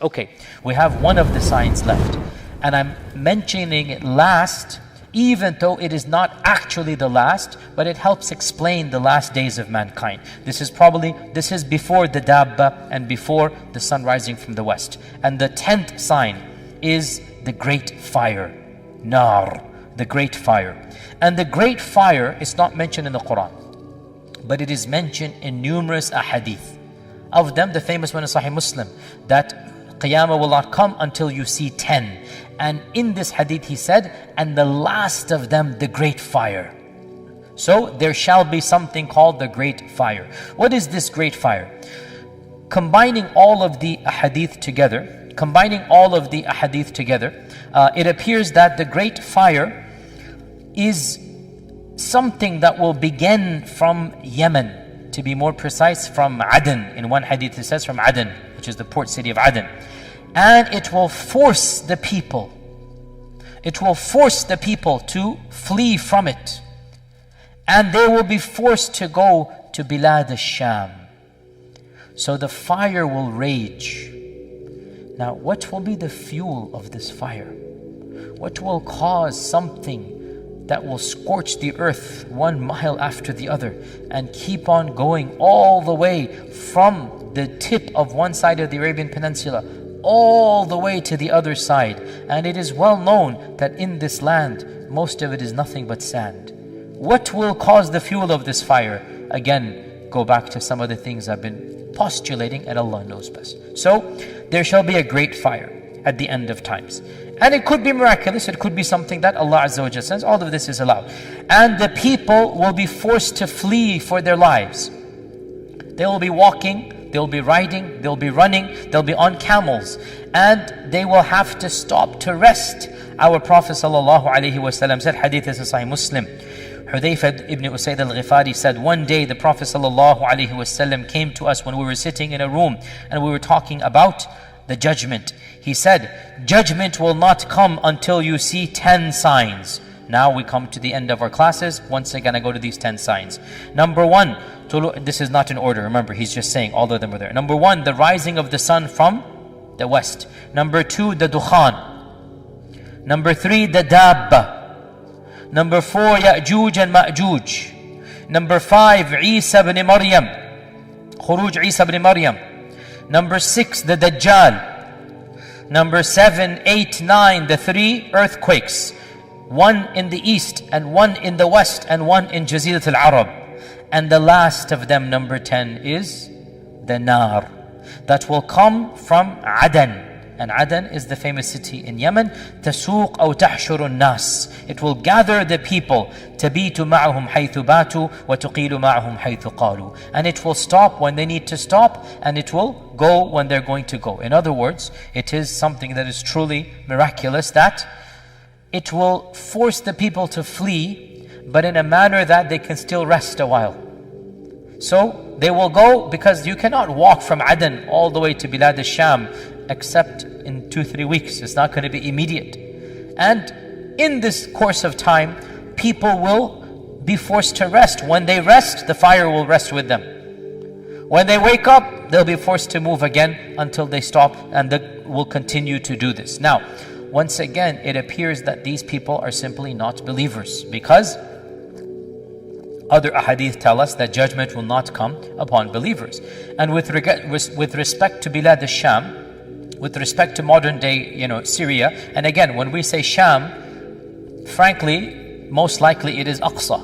Okay, we have one of the signs left. And I'm mentioning it last, even though it is not actually the last, but it helps explain the last days of mankind. This is before the Dabba and before the sun rising from the west. And the 10th sign is the great fire, Nar, the great fire. And the great fire is not mentioned in the Quran, but it is mentioned in numerous ahadith. Of them, the famous one is Sahih Muslim, that Qiyamah will not come until you see 10. And in this hadith he said, and the last of them, the great fire. So there shall be something called the great fire. What is this great fire? Combining all of the hadith together, it appears that the great fire is something that will begin from Yemen. To be more precise, from Aden. In one hadith it says from Aden, which is the port city of Aden. And it will force the people. It will force the people to flee from it. And they will be forced to go to Bilad al-Sham. So the fire will rage. Now, what will be the fuel of this fire? What will cause something that will scorch the earth 1 mile after the other and keep on going all the way from the tip of one side of the Arabian Peninsula all the way to the other side? And it is well known that in this land, most of it is nothing but sand. What will cause the fuel of this fire? Again, go back to some of the things I've been postulating, and Allah knows best. So, there shall be a great fire at the end of times. And it could be miraculous, it could be something that Allah Azza wa Jalla says, all of this is allowed. And the people will be forced to flee for their lives. They will be walking, they'll be riding, they'll be running, they'll be on camels. And they will have to stop to rest. Our Prophet ﷺ said, hadith is Sahih Muslim, Hudayfa ibn Usayd al-Ghifari said, one day the Prophet ﷺ came to us when we were sitting in a room and we were talking about the judgment. He said, judgment will not come until you see 10 signs. Now we come to the end of our classes. Once again, I go to these 10 signs. Number 1, this is not in order. Remember, he's just saying all of them are there. Number 1, the rising of the sun from the west. Number 2, the dukhan. Number 3, the dabba. Number 4, Ya'juj and Ma'juj. Number 5, Isa ibn Maryam. Khuruj Isa ibn Maryam. Number 6, the Dajjal. Number 7, 8, 9, the 3 earthquakes. 1 in the east and 1 in the west and 1 in Jazirat al-Arab. And the last of them, number 10, is the Nar. That will come from Aden. And Aden is the famous city in Yemen. تَسُوقْ أَوْ تَحْشُرُ النَّاسِ. It will gather the people. تَبِيتُ مَعَهُمْ حَيْثُ بَاتُوا وَتُقِيلُ مَعَهُمْ حَيْثُ قَالُوا. And it will stop when they need to stop, and it will go when they're going to go. In other words, it is something that is truly miraculous, that it will force the people to flee, but in a manner that they can still rest a while. So they will go, because you cannot walk from Aden all the way to Bilad al-Sham except in 2-3 weeks. It's not going to be immediate. And in this course of time, people will be forced to rest. When they rest, the fire will rest with them. When they wake up, they'll be forced to move again until they stop, and they will continue to do this. Now, once again, it appears that these people are simply not believers, because other ahadith tell us that judgment will not come upon believers. And with respect to Bilad al-Sham, with respect to modern day, Syria, and again, when we say Sham, frankly, most likely it is Aqsa.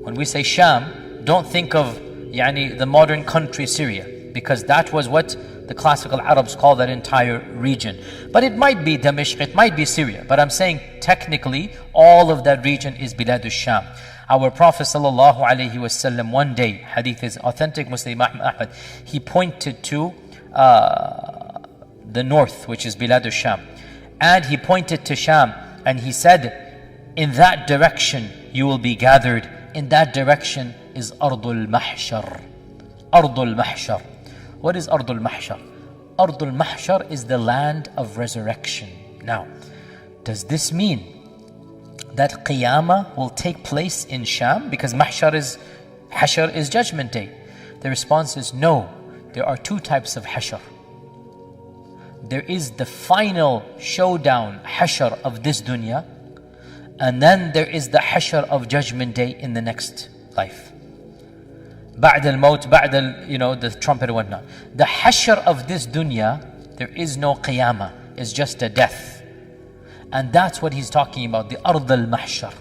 When we say Sham, don't think of the modern country Syria, because that was what the classical Arabs call that entire region. But it might be Damashq, it might be Syria, but I'm saying technically all of that region is Bilad al-Sham. Our Prophet ﷺ one day, hadith is authentic, Muslim Ahmad, he pointed to the north, which is Bilad al-Sham, and he pointed to Sham, and he said, in that direction you will be gathered. In that direction is Ardul Mahshar. Ardul Mahshar. What is Ardul Mahshar? Ardul Mahshar is the land of resurrection. Now, does this mean that Qiyamah will take place in Sham? Because Mahshar is judgment day. The response is no. There are 2 types of Hashr. there is the final showdown, hashr of this dunya, and then there is the hashr of judgment day in the next life. بعد الموت, بعد the trumpet and whatnot. The hashr of this dunya, there is no qiyamah, it's just a death. And that's what he's talking about, the ard al-mahshar.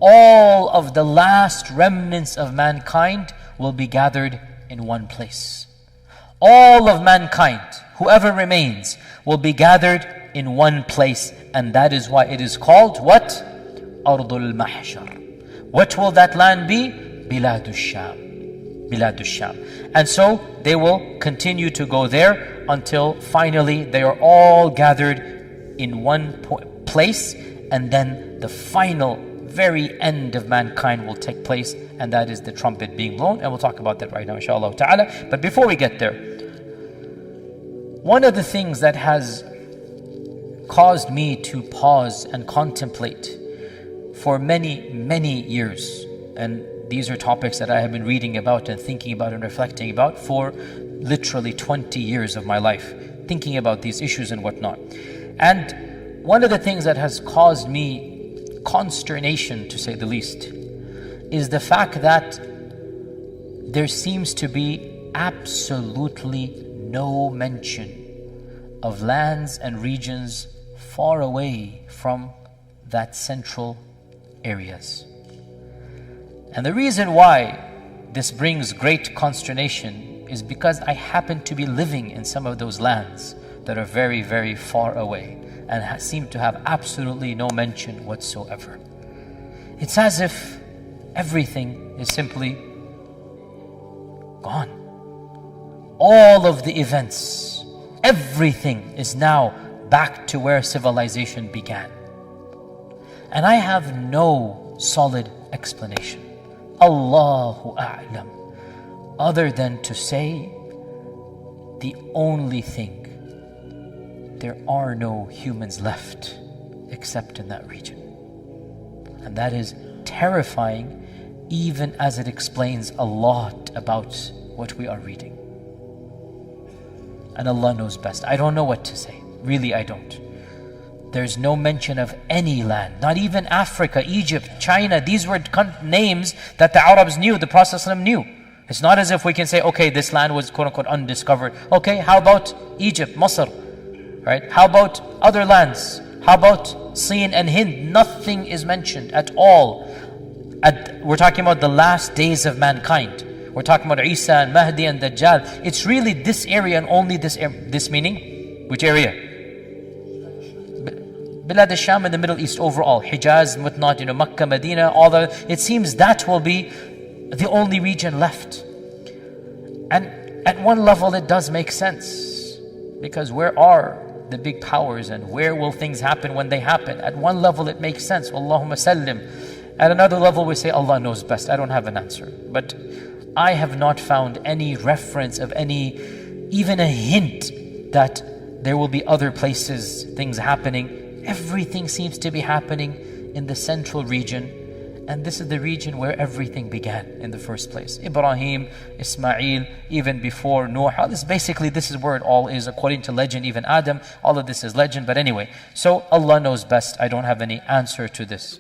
All of the last remnants of mankind will be gathered in one place. All of mankind, whoever remains, will be gathered in one place. And that is why it is called what? Ardul Mahshar. What will that land be? Biladul Sham. Biladul Sham. And so they will continue to go there until finally they are all gathered in one place, and then the final very end of mankind will take place, and that is the trumpet being blown. And we'll talk about that right now, inshallah ta'ala. But before we get there, one of the things that has caused me to pause and contemplate for many, many years, and these are topics that I have been reading about and thinking about and reflecting about for literally 20 years of my life, thinking about these issues and whatnot. And one of the things that has caused me consternation, to say the least, is the fact that there seems to be absolutely no mention of lands and regions far away from that central areas. And the reason why this brings great consternation is because I happen to be living in some of those lands that are very, very far away and seem to have absolutely no mention whatsoever. It's as if everything is simply gone. All of the events, everything is now back to where civilization began. And I have no solid explanation, Allahu A'lam, other than to say the only thing, there are no humans left except in that region. And that is terrifying, even as it explains a lot about what we are reading. And Allah knows best. I don't know what to say. Really, I don't. There's no mention of any land, not even Africa, Egypt, China. These were names that the Arabs knew, the Prophet ﷺ knew. It's not as if we can say, okay, this land was quote unquote undiscovered. Okay, how about Egypt, Masr? Right? How about other lands? How about Sin and Hind? Nothing is mentioned at all. We're talking about the last days of mankind. We're talking about Isa and Mahdi and Dajjal. It's really this area and only this area. This meaning? Which area? Bilad al-Sham in the Middle East overall. Hijaz, whatnot, Makkah, Medina, all that. It seems that will be the only region left. And at one level it does make sense. Because where are the big powers and where will things happen when they happen? At one level it makes sense. Allahumma sallim. At another level we say Allah knows best. I don't have an answer. But I have not found any reference of even a hint that there will be other places, things happening. Everything seems to be happening in the central region. And this is the region where everything began in the first place. Ibrahim, Ismail, even before Noah. This is where it all is, according to legend, even Adam. All of this is legend. But anyway, so Allah knows best. I don't have any answer to this.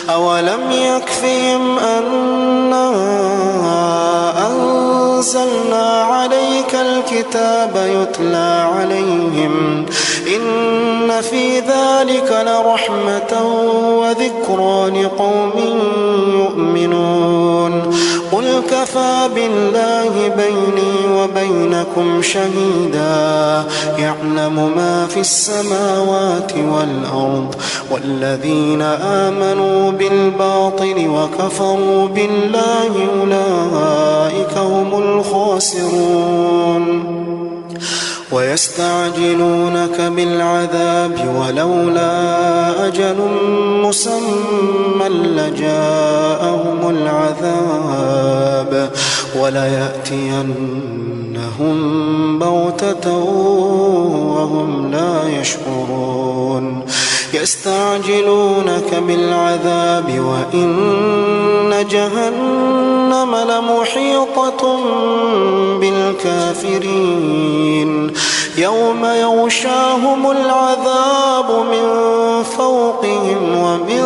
أولم يكفهم أنا أنزلنا عليك الكتاب يتلى عليهم إن في ذلك لرحمة وذكرى لقوم يؤمنون قل كفى بالله بيني وبينكم شهيدا يعلم ما في السماوات والأرض والذين آمنوا بالباطل وكفروا بالله أولئك هم الخاسرون ويستعجلونك بالعذاب ولولا أجل مسمى لجاءهم العذاب وليأتينهم بغتة وهم لا يشعرون يستعجلونك بالعذاب وإن جهنم لمحيطة بالكافرين يوم يغشاهم العذاب من فوقهم ومن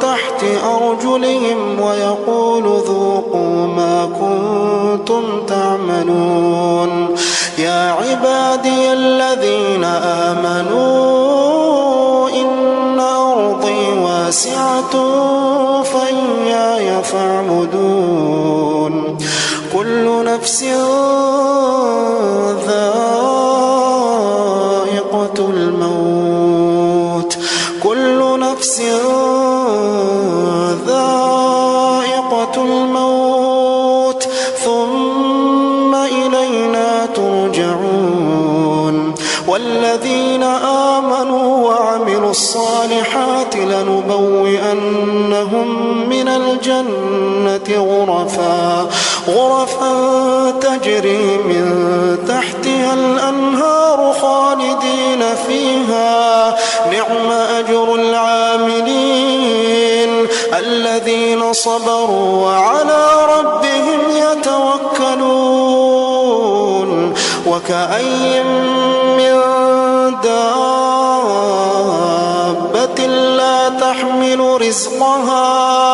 تحت أرجلهم ويقول ذوقوا ما كنتم تعملون يا عبادي الذين آمنوا إن أرضي واسعة فإياي فاعبدون كل نفس ذائقة الموت كل نفس ذائقة الموت ثم إلينا ترجعون والذين آمنوا وعملوا الصالحات لنبوئنهم من الجنة غرفا تجري من تحتها الأنهار خالدين فيها نعم أجر العاملين الذين صبروا وعلى ربهم يتوكلون وكأي من دابة لا تحمل رزقها